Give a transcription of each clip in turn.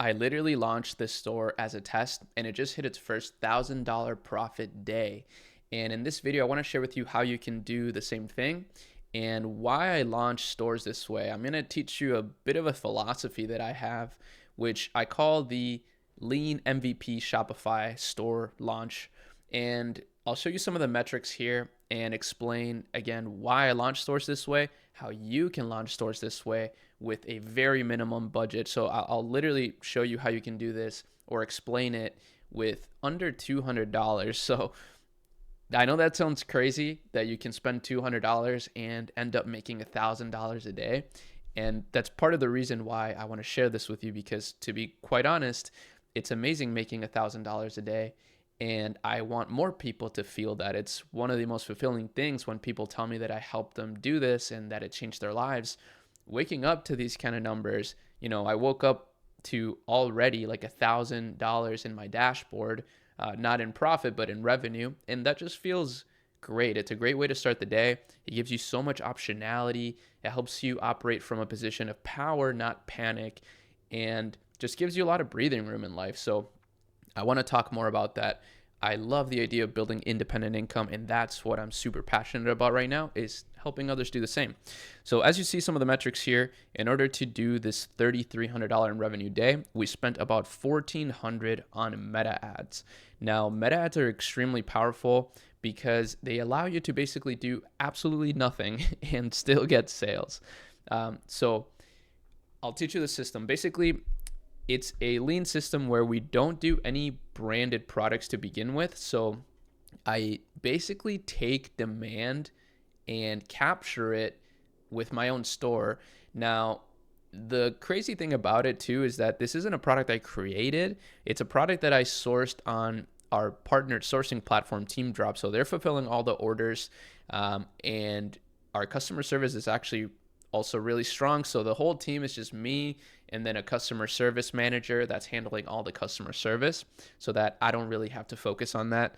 I literally launched this store as a test and it just hit its first $1,000 profit day. And in this video, I want to share with you how you can do the same thing and why I launch stores this way. I'm going to teach you a bit of a philosophy that I have, which I call the Lean MVP Shopify store launch. And I'll show you some of the metrics here and explain again why I launch stores this way, how you can launch stores this way with a very minimum budget. So I'll literally show you how you can do this or explain it with under $200. So I know that sounds crazy that you can spend $200 and end up making $1,000 a day. And that's part of the reason why I want to share this with you, because to be quite honest, it's amazing making $1,000 a day. And I want more people to feel that. It's one of the most fulfilling things when people tell me that I helped them do this and that it changed their lives. Waking up to these kind of numbers, I woke up to already like $1,000 in my dashboard, not in profit, but in revenue. And that just feels great. It's a great way to start the day. It gives you so much optionality. It helps you operate from a position of power, not panic, and just gives you a lot of breathing room in life. So I want to talk more about that. I love the idea of building independent income, and that's what I'm super passionate about right now, is helping others do the same. So as you see some of the metrics here, in order to do this $3,300 in revenue day, we spent about $1,400 on meta ads. Now, meta ads are extremely powerful because they allow you to basically do absolutely nothing and still get sales. So I'll teach you the system. Basically, it's a lean system where we don't do any branded products to begin with. So I basically take demand and capture it with my own store. Now, the crazy thing about it too is that this isn't a product I created. It's a product that I sourced on our partnered sourcing platform, TeamDrop. So they're fulfilling all the orders, and our customer service is actually also really strong. So the whole team is just me and then a customer service manager that's handling all the customer service, so that I don't really have to focus on that.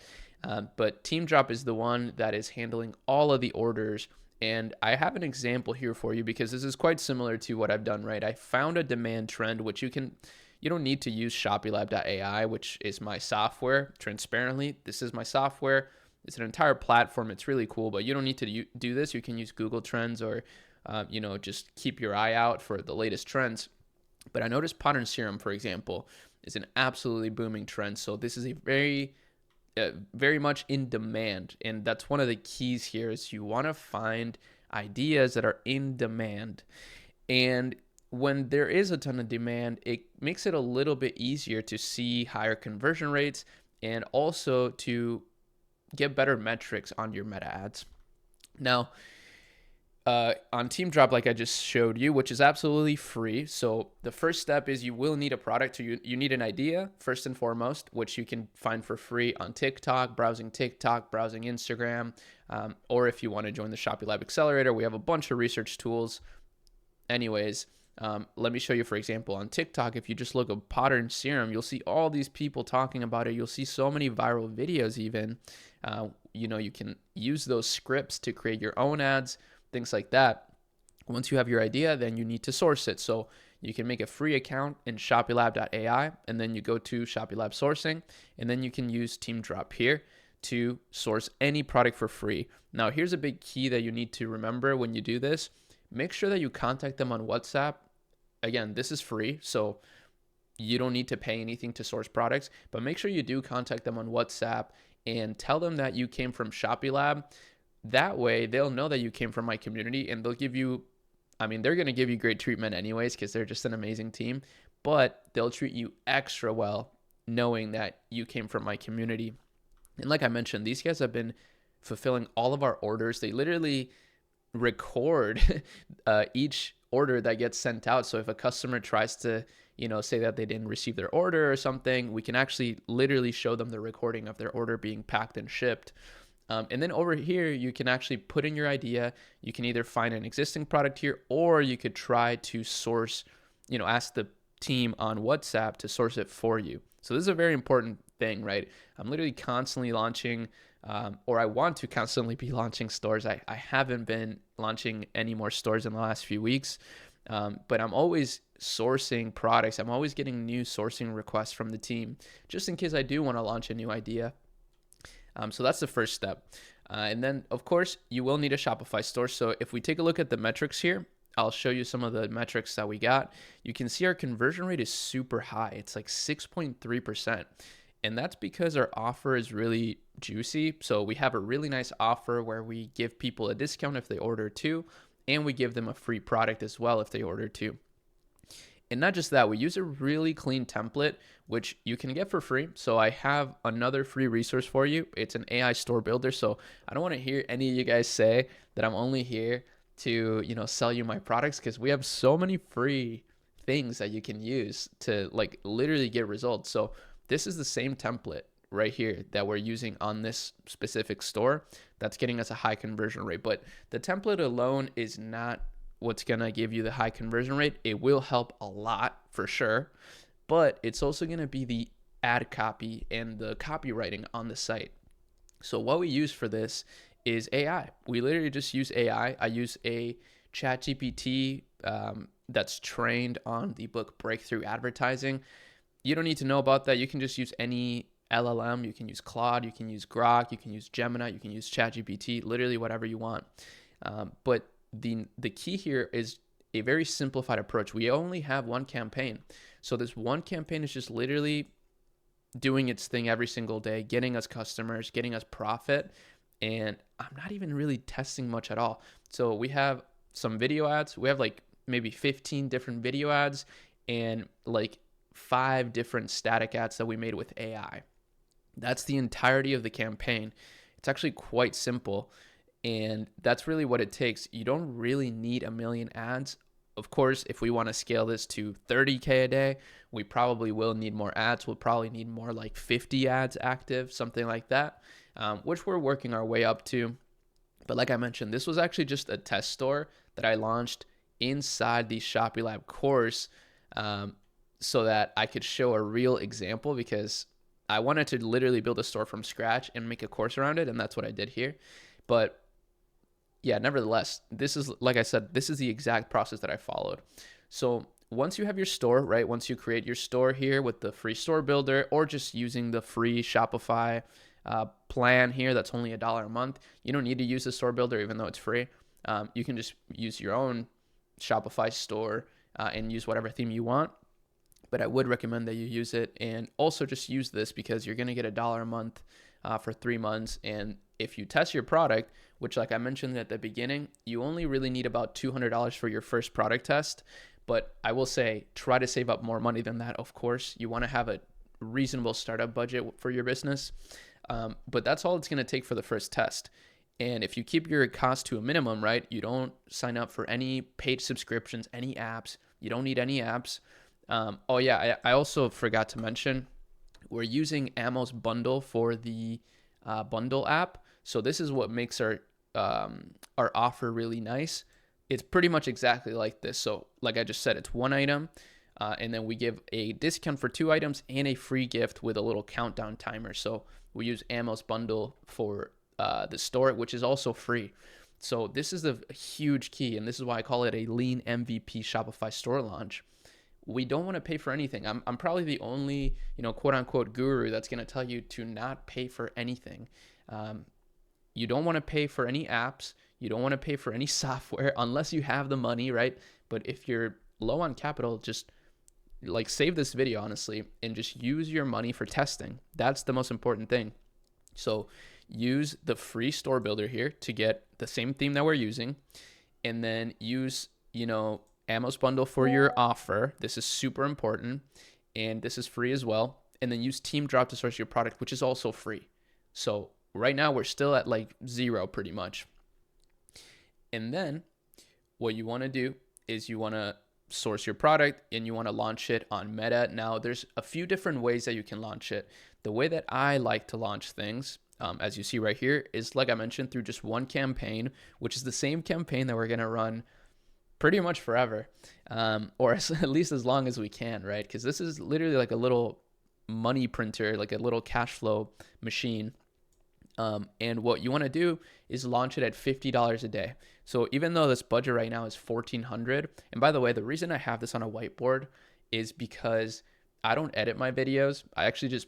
But TeamDrop is the one that is handling all of the orders. And I have an example here for you because this is quite similar to what I've done, right? I found a demand trend, which you don't need to use ShoppyLab.ai, which is my software. Transparently, this is my software. It's an entire platform. It's really cool, but you don't need to do this. You can use Google Trends or just keep your eye out for the latest trends. But I noticed Pattern Serum, for example, is an absolutely booming trend. So this is a very much in demand. And that's one of the keys here, is you want to find ideas that are in demand. And when there is a ton of demand, it makes it a little bit easier to see higher conversion rates and also to get better metrics on your meta ads. Now, on TeamDrop, like I just showed you, which is absolutely free. So the first step is you will need a product. So you need an idea first and foremost, which you can find for free on TikTok, browsing Instagram, or if you want to join the ShoppyLab Accelerator, we have a bunch of research tools. Anyways, let me show you, for example, on TikTok, if you just look up Pattern Serum, you'll see all these people talking about it. You'll see so many viral videos even. You can use those scripts to create your own ads, things like that. Once you have your idea, then you need to source it. So you can make a free account in ShoppyLab.ai, and then you go to ShoppyLab sourcing, and then you can use TeamDrop here to source any product for free. Now, here's a big key that you need to remember when you do this. Make sure that you contact them on WhatsApp. Again, this is free, so you don't need to pay anything to source products, but make sure you do contact them on WhatsApp and tell them that you came from ShoppyLab. That way, they'll know that you came from my community, and they'll give you, they're going to give you great treatment anyways because they're just an amazing team, but they'll treat you extra well knowing that you came from my community. And like I mentioned, these guys have been fulfilling all of our orders. They literally record each order that gets sent out. So if a customer tries to, say that they didn't receive their order or something, we can actually literally show them the recording of their order being packed and shipped. And then over here, you can actually put in your idea. You can either find an existing product here, or you could try to source, ask the team on WhatsApp to source it for you. So this is a very important thing, right? I'm literally constantly launching, or I want to constantly be launching stores. I haven't been launching any more stores in the last few weeks. But I'm always sourcing products. I'm always getting new sourcing requests from the team, just in case I do want to launch a new idea. So that's the first step. And then, of course, you will need a Shopify store. So if we take a look at the metrics here, I'll show you some of the metrics that we got. You can see our conversion rate is super high. It's like 6.3%. And that's because our offer is really juicy. So we have a really nice offer where we give people a discount if they order two, and we give them a free product as well if they order two. And not just that, we use a really clean template, which you can get for free. So I have another free resource for you. It's an AI store builder. So I don't want to hear any of you guys say that I'm only here to, sell you my products, because we have so many free things that you can use to like literally get results. So this is the same template right here that we're using on this specific store that's getting us a high conversion rate. But the template alone is not what's going to give you the high conversion rate. It will help a lot for sure, but it's also going to be the ad copy and the copywriting on the site. So what we use for this is AI. We literally just use AI. I use a ChatGPT that's trained on the book Breakthrough Advertising. You don't need to know about that. You can just use any LLM. You can use Claude, you can use Grok, you can use Gemini, you can use ChatGPT, literally whatever you want. But the key here is a very simplified approach. We only have one campaign. So this one campaign is just literally doing its thing every single day, getting us customers, getting us profit. And I'm not even really testing much at all. So we have some video ads. We have like maybe 15 different video ads and like 5 different static ads that we made with AI. That's the entirety of the campaign. It's actually quite simple. And that's really what it takes. You don't really need a million ads. Of course, if we want to scale this to 30K a day, we probably will need more ads. We'll probably need more like 50 ads active, something like that, which we're working our way up to. But like I mentioned, this was actually just a test store that I launched inside the Shopee Lab course so that I could show a real example, because I wanted to literally build a store from scratch and make a course around it. And that's what I did here. But yeah, nevertheless, this is, like I said, this is the exact process that I followed. So once you have your store, right? Once you create your store here with the free store builder, or just using the free Shopify plan here, that's only $1 a month. You don't need to use the store builder, even though it's free. You can just use your own Shopify store and use whatever theme you want. But I would recommend that you use it, and also just use this because you're going to get $1 a month for 3 months. And if you test your product, which like I mentioned at the beginning, you only really need about $200 for your first product test. But I will say, try to save up more money than that. Of course, you want to have a reasonable startup budget for your business. But that's all it's going to take for the first test. And if you keep your cost to a minimum, right, you don't sign up for any paid subscriptions, any apps. You don't need any apps. Oh yeah, I also forgot to mention, we're using Amos Bundle for the bundle app. So this is what makes our offer really nice. It's pretty much exactly like this. So like I just said, it's one item, and then we give a discount for 2 items and a free gift with a little countdown timer. So we use Amos Bundle for the store, which is also free. So this is a huge key, and this is why I call it a lean MVP Shopify store launch. We don't want to pay for anything. I'm probably the only, quote unquote guru that's going to tell you to not pay for anything. You don't want to pay for any apps. You don't want to pay for any software unless you have the money, right? But if you're low on capital, just like save this video, honestly, and just use your money for testing. That's the most important thing. So use the free store builder here to get the same theme that we're using, and then use, Amos Bundle for your offer. This is super important, and this is free as well. And then use Teamdrop to source your product, which is also free. So right now we're still at like 0 pretty much. And then what you want to do is you want to source your product and you want to launch it on Meta. Now there's a few different ways that you can launch it. The way that I like to launch things, as you see right here, is like I mentioned, through just one campaign, which is the same campaign that we're going to run pretty much forever, or at least as long as we can, right? Because this is literally like a little money printer, like a little cash flow machine. And what you want to do is launch it at $50 a day. So even though this budget right now is 1400, and by the way, the reason I have this on a whiteboard is because I don't edit my videos. I actually just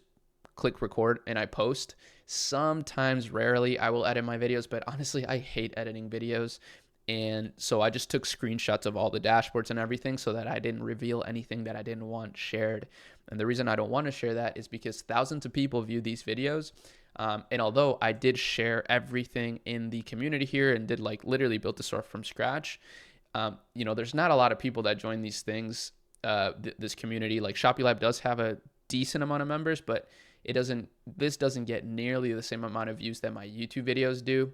click record and I post. Sometimes, rarely, I will edit my videos, but honestly, I hate editing videos. And so I just took screenshots of all the dashboards and everything so that I didn't reveal anything that I didn't want shared. And the reason I don't want to share that is because thousands of people view these videos. And although I did share everything in the community here and did like literally build the store from scratch, there's not a lot of people that join these things, this community. Like Shopee Lab does have a decent amount of members, but this doesn't get nearly the same amount of views that my YouTube videos do.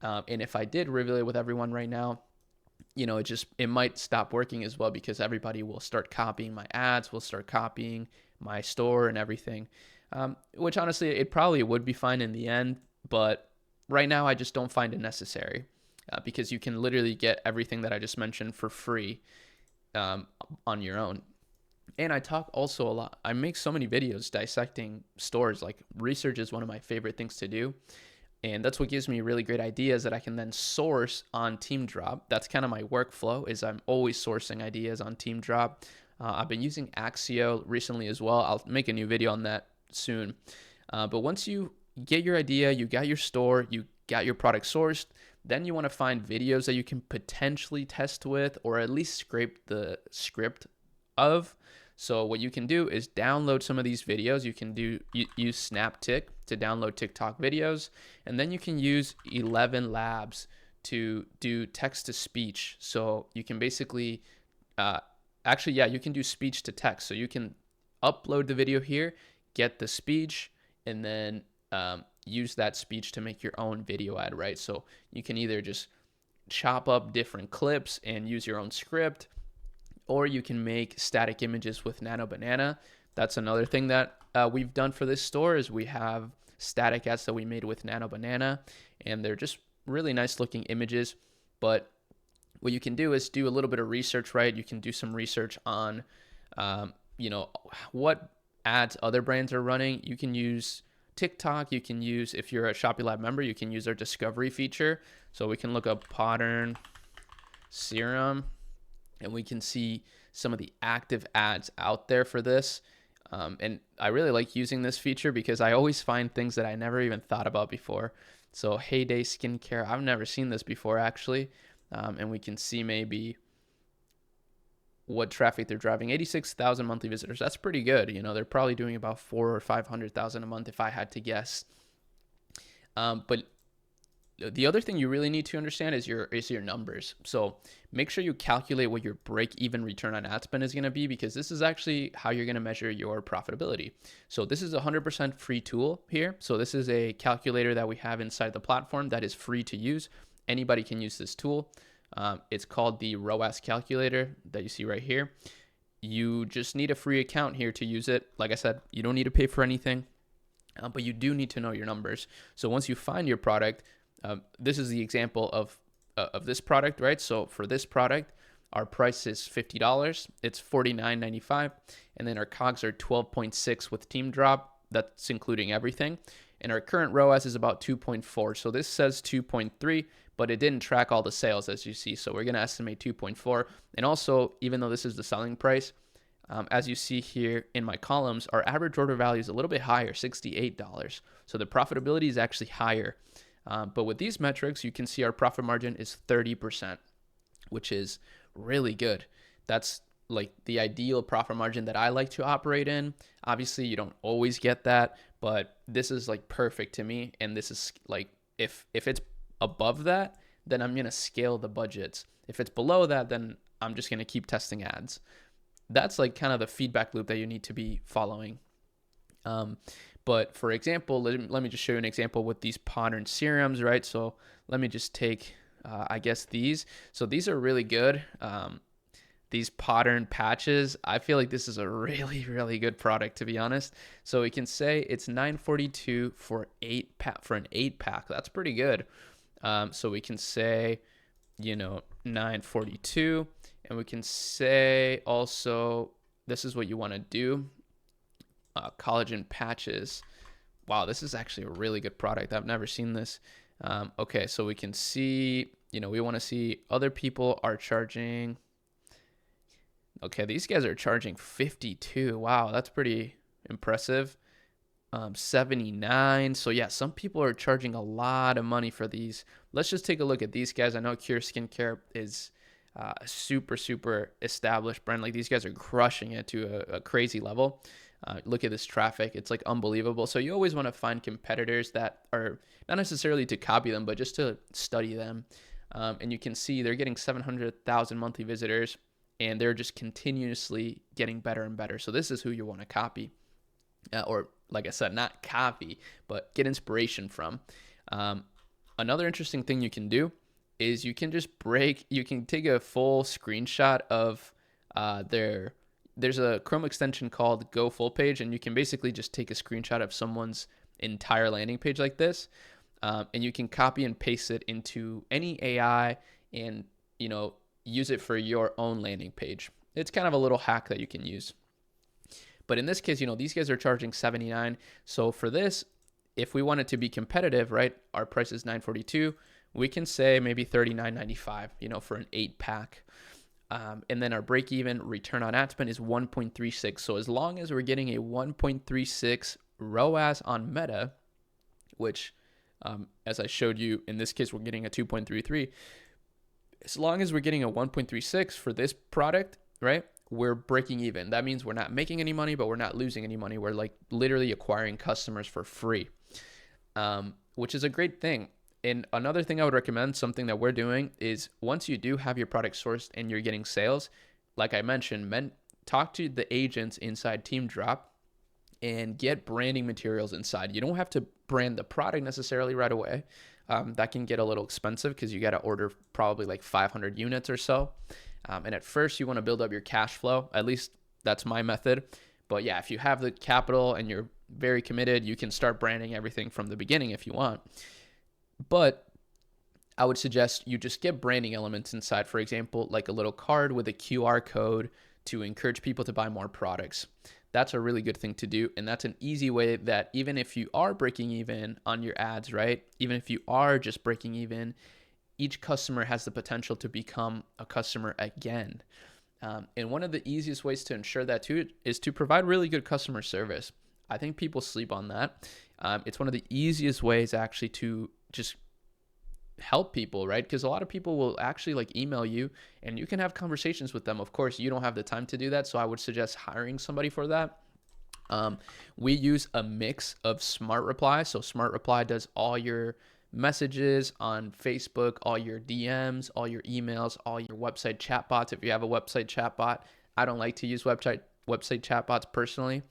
And if I did reveal it with everyone right now, it might stop working as well because everybody will start copying my ads, will start copying my store and everything, which honestly, it probably would be fine in the end. But right now, I just don't find it necessary because you can literally get everything that I just mentioned for free on your own. And I talk also a lot. I make so many videos dissecting stores. Like research is one of my favorite things to do. And that's what gives me really great ideas that I can then source on TeamDrop. That's kind of my workflow, is I'm always sourcing ideas on TeamDrop. I've been using Axio recently as well. I'll make a new video on that soon. But once you get your idea, you got your store, you got your product sourced, then you want to find videos that you can potentially test with or at least scrape the script of. So what you can do is download some of these videos. You can use SnapTik to download TikTok videos, and then you can use 11 Labs to do text to speech. So you can basically, you can do speech to text. So you can upload the video here, get the speech, and then use that speech to make your own video ad, right? So you can either just chop up different clips and use your own script, or you can make static images with Nano Banana. That's another thing that we've done for this store, is we have static ads that we made with Nano Banana, and they're just really nice looking images. But what you can do is do a little bit of research, right? You can do some research on, what ads other brands are running. You can use TikTok. You can use, if you're a Shopee Lab member, you can use our discovery feature. So we can look up Pattern Serum, and we can see some of the active ads out there for this. And I really like using this feature because I always find things that I never even thought about before. So Heyday Skincare, I've never seen this before actually. And we can see maybe what traffic they're driving. 86,000 monthly visitors. That's pretty good. They're probably doing about 400,000 or 500,000 a month if I had to guess. But the other thing you really need to understand is your numbers. So make sure you calculate what your break-even return on ad spend is going to be, because this is actually how you're going to measure your profitability. So this is a 100% free tool here. So this is a calculator that we have inside the platform that is free to use. Anybody can use this tool. It's called the ROAS calculator that you see right here. You just need a free account here to use it. Like I said, you don't need to pay for anything, but you do need to know your numbers. So once you find your product, this is the example of this product, right? So for this product, our price is $50. It's $49.95. And then our COGS are 12.6 with TeamDrop. That's including everything. And our current ROAS is about 2.4. So this says 2.3, but it didn't track all the sales, as you see. So we're going to estimate 2.4. And also, even though this is the selling price, as you see here in my columns, our average order value is a little bit higher, $68. So the profitability is actually higher. But with these metrics, you can see our profit margin is 30%, which is really good. That's like the ideal profit margin that I like to operate in. Obviously, you don't always get that, but this is like perfect to me. And this is like, if it's above that, then I'm going to scale the budgets. If it's below that, then I'm just going to keep testing ads. That's like kind of the feedback loop that you need to be following. But for example, let me just show you an example with these Pattern serums, right? So let me just take, I guess these. So these are really good. These Pattern patches, I feel like this is a really, really good product, to be honest. So we can say it's $9.42 for an 8-pack. That's pretty good. So we can say, $9.42, and we can say also, this is what you want to do. Collagen patches. Wow, this is actually a really good product. I've never seen this. Okay, so we can see, we want to see other people are charging. Okay, these guys are charging 52. Wow, that's pretty impressive. 79. So yeah, some people are charging a lot of money for these. Let's just take a look at these guys. I know Cure Skincare is a super established brand. Like these guys are crushing it to a crazy level. Look at this traffic. It's like unbelievable. So you always want to find competitors that are not necessarily to copy them, but just to study them. And you can see they're getting 700,000 monthly visitors, and they're just continuously getting better and better. So this is who you want to copy. Or like I said, not copy, but get inspiration from. Another interesting thing you can do is you can take a full screenshot of there's a Chrome extension called Go Full Page, and you can basically just take a screenshot of someone's entire landing page like this, and you can copy and paste it into any AI and, use it for your own landing page. It's kind of a little hack that you can use. But in this case, these guys are charging 79. So for this, if we want it to be competitive, right, our price is 942. We can say maybe 39.95, for an 8-pack. And then our break-even return on ad spend is 1.36. So as long as we're getting a 1.36 ROAS on Meta, which, as I showed you, in this case, we're getting a 2.33. As long as we're getting a 1.36 for this product, right, we're breaking even. That means we're not making any money, but we're not losing any money. We're like literally acquiring customers for free, which is a great thing. And another thing I would recommend, something that we're doing, is once you do have your product sourced and you're getting sales, like I mentioned, talk to the agents inside TeamDrop and get branding materials inside. You don't have to brand the product necessarily right away. That can get a little expensive because you got to order probably like 500 units or so. And at first you want to build up your cash flow. At least that's my method. But yeah, if you have the capital and you're very committed, you can start branding everything from the beginning if you want. But I would suggest you just get branding elements inside. For example, like a little card with a QR code to encourage people to buy more products. That's a really good thing to do. And that's an easy way that even if you are breaking even on your ads, right? Even if you are just breaking even, each customer has the potential to become a customer again. And one of the easiest ways to ensure that too is to provide really good customer service. I think people sleep on that. It's one of the easiest ways actually to just help people, right? Because a lot of people will actually like email you and you can have conversations with them. Of course, you don't have the time to do that, so I would suggest hiring somebody for that. We use a mix of Smart Reply. So Smart Reply does all your messages on Facebook, all your DMs, all your emails, all your website chatbots. If you have a website chatbot, I don't like to use website chatbots personally.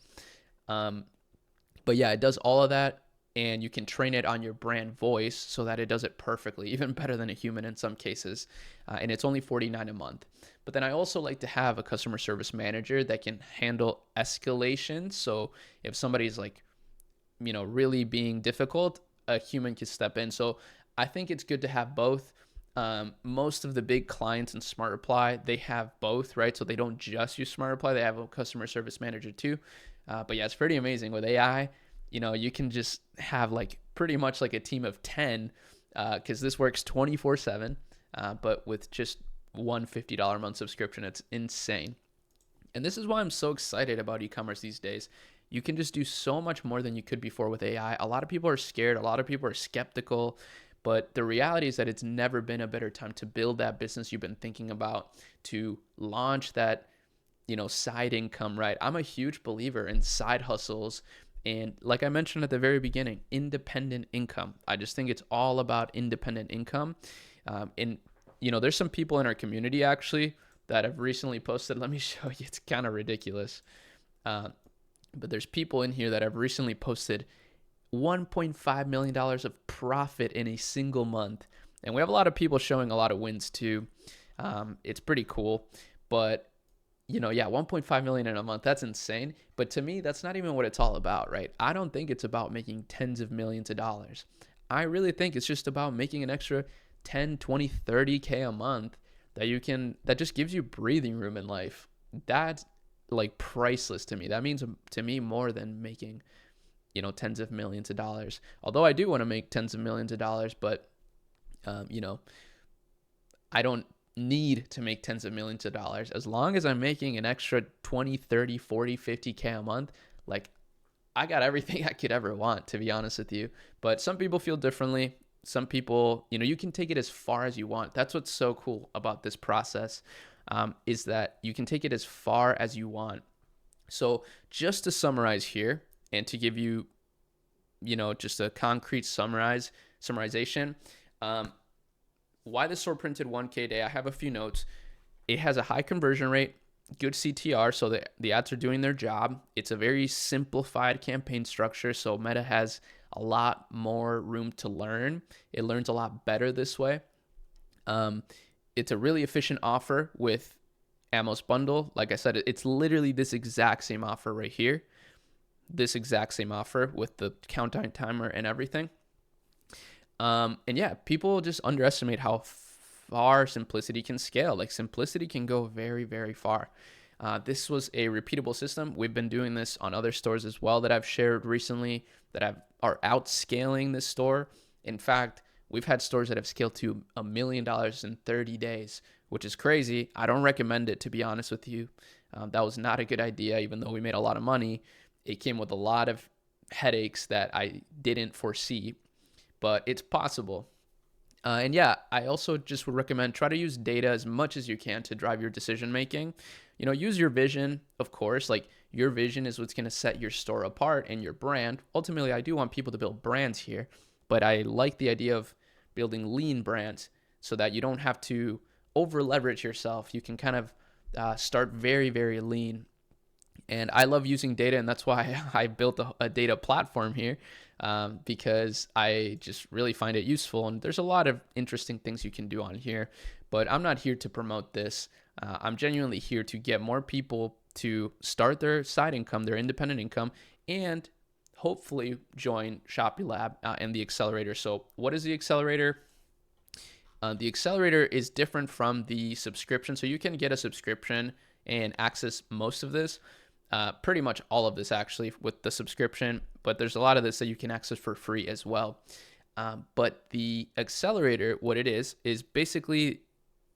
But yeah, it does all of that. And you can train it on your brand voice so that it does it perfectly, even better than a human in some cases. And it's only $49 a month. But then I also like to have a customer service manager that can handle escalation. So if somebody's like, really being difficult, a human can step in. So I think it's good to have both. Most of the big clients in Smart Reply, they have both, right? So they don't just use Smart Reply, they have a customer service manager too. But yeah, it's pretty amazing with AI. You can just have like pretty much like a team of 10 because this works 24/7, but with just one $50 a month subscription. It's insane. And this is why I'm so excited about e-commerce these days. You can just do so much more than you could before with AI. A lot of people are scared. A lot of people are skeptical. But the reality is that it's never been a better time to build that business you've been thinking about, to launch that, side income, right? I'm a huge believer in side hustles. And like I mentioned at the very beginning, independent income. I just think it's all about independent income. And, there's some people in our community actually that have recently posted. Let me show you. It's kind of ridiculous. But there's people in here that have recently posted $1.5 million of profit in a single month. And we have a lot of people showing a lot of wins too. It's pretty cool. But yeah, 1.5 million in a month, that's insane. But to me, that's not even what it's all about, right? I don't think it's about making tens of millions of dollars. I really think it's just about making an extra 10, 20, 30K a month that just gives you breathing room in life. That's like priceless to me. That means to me more than making tens of millions of dollars. Although I do want to make tens of millions of dollars, but I don't need to make tens of millions of dollars. As long as I'm making an extra 20, 30, 40, 50K a month, like I got everything I could ever want, to be honest with you. But some people feel differently. Some people, you can take it as far as you want. That's what's so cool about this process, is that you can take it as far as you want. So just to summarize here and to give you, just a concrete summarization, why the store printed 1K a day, I have a few notes. It has a high conversion rate, good CTR, so the ads are doing their job. It's a very simplified campaign structure, so Meta has a lot more room to learn. It learns a lot better this way. It's a really efficient offer with Amos Bundle. Like I said, it's literally this exact same offer right here. This exact same offer with the countdown timer and everything. And yeah, people just underestimate how far simplicity can scale. Like simplicity can go very, very far. This was a repeatable system. We've been doing this on other stores as well that I've shared recently that are outscaling this store. In fact, we've had stores that have scaled to $1 million in 30 days, which is crazy. I don't recommend it, to be honest with you. That was not a good idea, even though we made a lot of money. It came with a lot of headaches that I didn't foresee, but it's possible. And yeah, I also just would recommend try to use data as much as you can to drive your decision making. Use your vision, of course. Like your vision is what's going to set your store apart and your brand. Ultimately, I do want people to build brands here, but I like the idea of building lean brands so that you don't have to over leverage yourself. You can kind of start very, very lean. And I love using data, and that's why I built a data platform here, because I just really find it useful. And there's a lot of interesting things you can do on here, but I'm not here to promote this. I'm genuinely here to get more people to start their side income, their independent income, and hopefully join Shopee Lab and the accelerator. So what is the accelerator? The accelerator is different from the subscription. So you can get a subscription and access most of this. Pretty much all of this actually with the subscription, but there's a lot of this that you can access for free as well. But the accelerator, what it is basically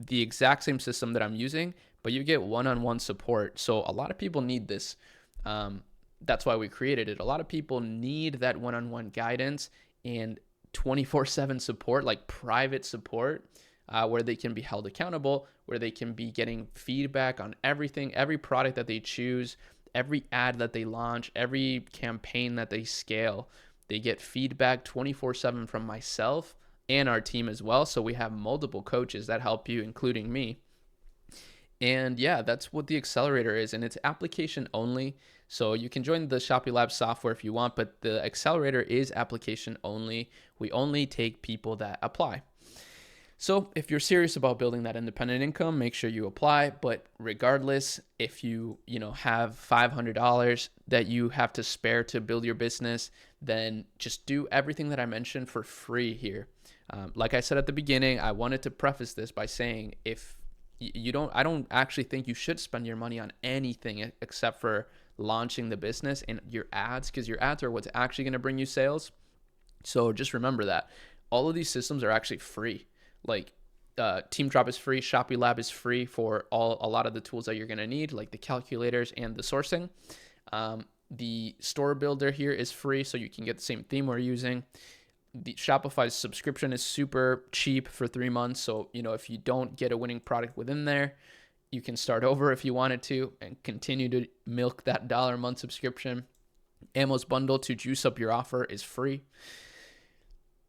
the exact same system that I'm using, but you get one-on-one support. So a lot of people need this. That's why we created it. A lot of people need that one-on-one guidance and 24/7 support, like private support, where they can be held accountable, where they can be getting feedback on everything, every product that they choose, every ad that they launch, every campaign that they scale. They get feedback 24/7 from myself and our team as well. So we have multiple coaches that help you, including me. And yeah, that's what the accelerator is. And it's application only. So you can join the Shopee Lab software if you want, but the accelerator is application only. We only take people that apply. So if you're serious about building that independent income, make sure you apply. But regardless, if you have $500 that you have to spare to build your business, then just do everything that I mentioned for free here. Like I said at the beginning, I wanted to preface this by saying I don't actually think you should spend your money on anything except for launching the business and your ads, because your ads are what's actually going to bring you sales. So just remember that all of these systems are actually free. Like TeamDrop is free, Shopee Lab is free for a lot of the tools that you're going to need, like the calculators and the sourcing. The store builder here is free, so you can get the same theme we're using. The Shopify subscription is super cheap for 3 months. So, if you don't get a winning product within there, you can start over if you wanted to and continue to milk that $1 a month subscription. Amos Bundle to juice up your offer is free.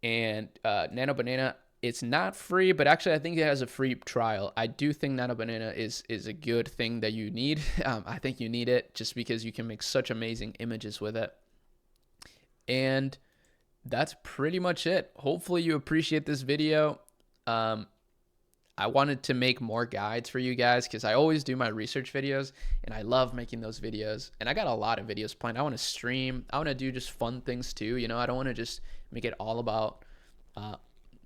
And Nano Banana, it's not free, but actually I think it has a free trial. I do think Nano Banana is a good thing that you need. I think you need it just because you can make such amazing images with it. And that's pretty much it. Hopefully you appreciate this video. I wanted to make more guides for you guys because I always do my research videos and I love making those videos. And I got a lot of videos planned. I want to stream. I want to do just fun things too. I don't want to just make it all about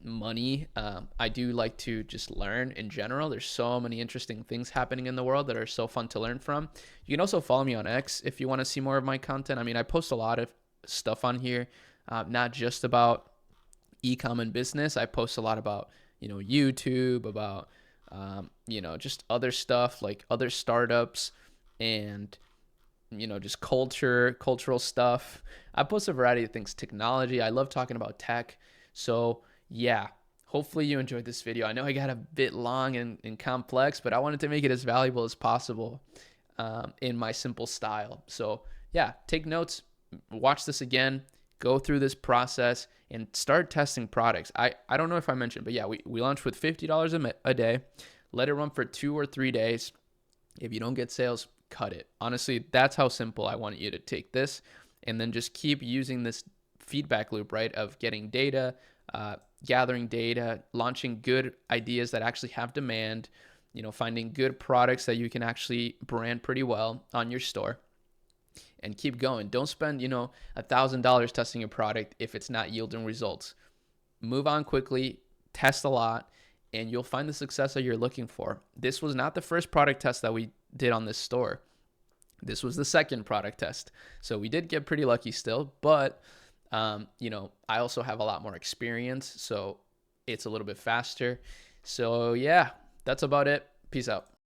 money. I do like to just learn in general. There's so many interesting things happening in the world that are so fun to learn from. You can also follow me on X if you want to see more of my content. I mean, I post a lot of stuff on here, not just about e-com and business. I post a lot about, YouTube, about, just other stuff like other startups and, just cultural stuff. I post a variety of things, technology. I love talking about tech. So yeah, hopefully you enjoyed this video. I know I got a bit long and complex, but I wanted to make it as valuable as possible in my simple style. So yeah, take notes, watch this again, go through this process and start testing products. I don't know if I mentioned, but yeah, we launched with $50 a day. Let it run for 2 or 3 days. If you don't get sales, cut it. Honestly, that's how simple I want you to take this, and then just keep using this feedback loop, right? Of getting data, gathering data, launching good ideas that actually have demand, finding good products that you can actually brand pretty well on your store, and keep going. Don't spend, $1,000 testing a product if it's not yielding results. Move on quickly, test a lot, and you'll find the success that you're looking for. This was not the first product test that we did on this store. This was the second product test. So we did get pretty lucky still, but I also have a lot more experience, so it's a little bit faster. So yeah, that's about it. Peace out.